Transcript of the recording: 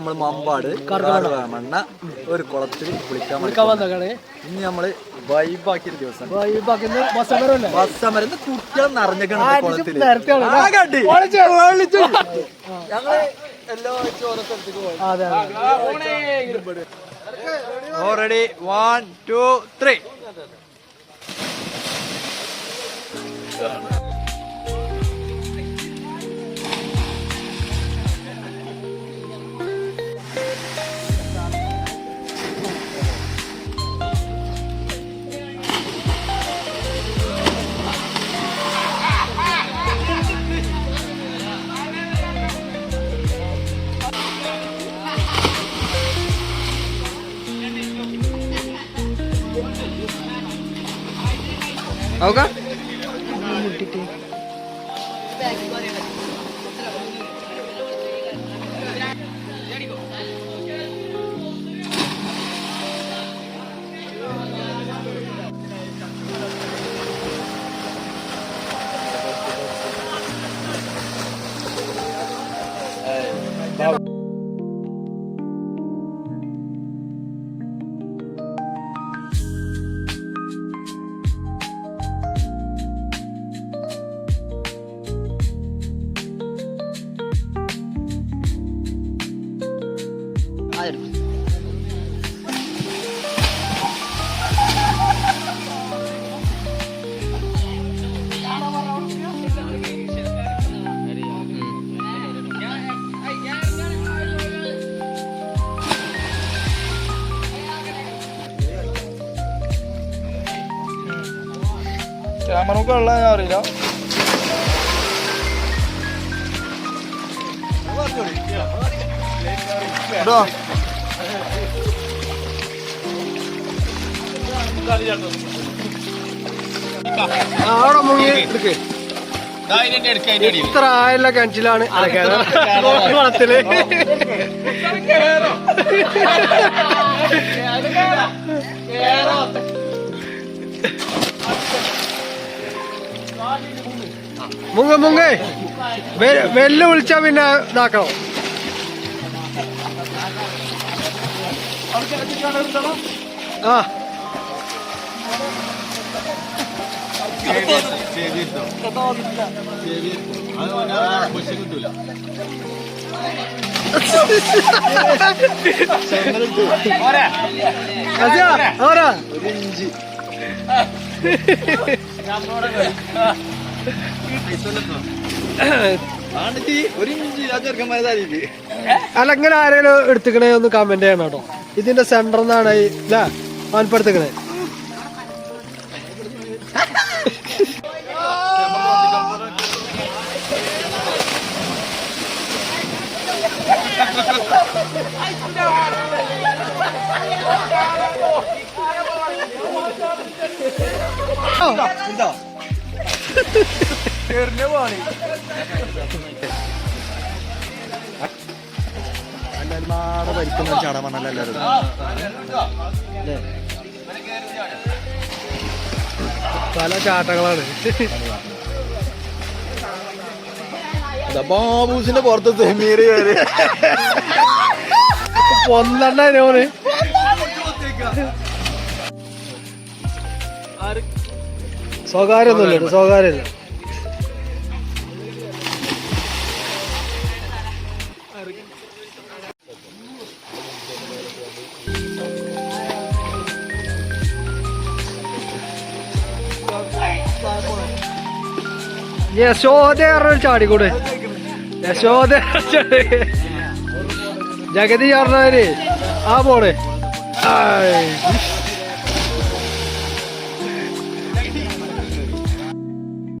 നമ്മള് മമ്പാട് മണ്ണ ഒരു കുളത്തിൽ കുളിക്കാൻ വന്നതാണ്. ഇനി നമ്മള് വൈബാക്കിയ ദിവസം ബസ് സമരം കുട്ടികൾ നിറഞ്ഞേക്കാണ് കുളത്തില്. ഞങ്ങള് എല്ലാ ഓരോ സ്ഥലത്തേക്ക് പോയി. ഓൾറെഡി 1 2 3. Okay. ക്യാമറക്ക് വെള്ളം അറിയില്ല. അവിടെ മുങ്ങി എടുക്ക്. ഇത്ര ആയുള്ള കിണറ്റിലാണ് കുളത്തില്. മുങ്ങ മുങ്ങ വെല്ല് വിളിച്ചാ പിന്നെ ഇതാക്കണം. ആ അല്ല ഇങ്ങനെ ആരെങ്കിലും എടുത്തിക്കണേ ഒന്ന് കമന്റ് ചെയ്യണം കേട്ടോ. ഇതിന്റെ സെന്റർ എന്നാണ് അല്ലേ വാൻപ്പെടുത്തിക്കണേ. ഭരിക്കുന്ന ചാടാമണ്ണല്ല എല്ലാവരും. പല ചാട്ടങ്ങളാണ്. ബാബൂസിന്റെ പുറത്ത് സെമീര് പൊന്നോന് സ്വകാര്യൊന്നുമില്ല. സ്വകാര്യല്ല. യശോദ ചാടിക്കൂടെ. യശോദ ജഗതി ചാടുന്നവര് ആ പോണേ.